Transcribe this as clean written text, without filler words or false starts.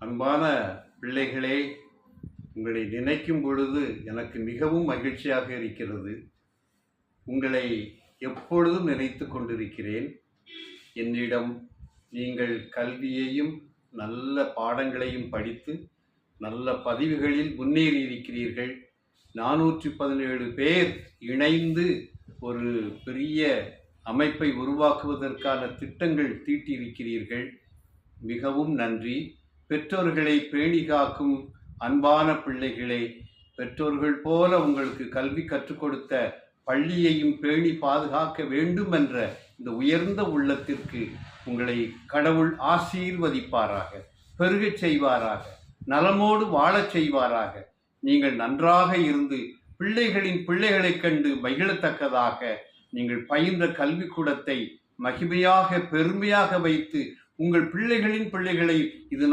அன்பான பிள்ளைகளே, உங்களை நினைக்கும் பொழுது எனக்கு மிகவும் மகிழ்ச்சியாக இருக்கிறது. உங்களை எப்பொழுதும் நினைத்து கொண்டிருக்கிறேன். என்னிடம் நீங்கள் கல்வியையும் நல்ல பாடங்களையும் படித்து நல்ல பதிவுகளில் முன்னேறி இருக்கிறீர்கள். 417 பேர் இணைந்து ஒரு பெரிய அமைப்பை உருவாக்குவதற்கான திட்டங்கள் தீட்டியிருக்கிறீர்கள். மிகவும் நன்றி. பெற்றோர்களை பேணி காக்கும் அன்பான பிள்ளைகளே, பெற்றோர்கள் போல உங்களுக்கு கல்வி கற்றுக் கொடுத்த பள்ளியையும் பேணி பாதுகாக்க வேண்டும் என்ற இந்த உயர்ந்த உள்ளத்திற்கு உங்களை கடவுள் ஆசீர்வதிப்பாராக, பெருகச் செய்வாராக, நலமோடு வாழச் செய்வாராக. நீங்கள் நன்றாக இருந்து பிள்ளைகளைக் கண்டு மகிழத்தக்கதாக நீங்கள் பயின்ற கல்விக்கூடத்தை மகிமையாக பெருமையாக வைத்து உங்கள் பிள்ளைகளின் பிள்ளைகளை இது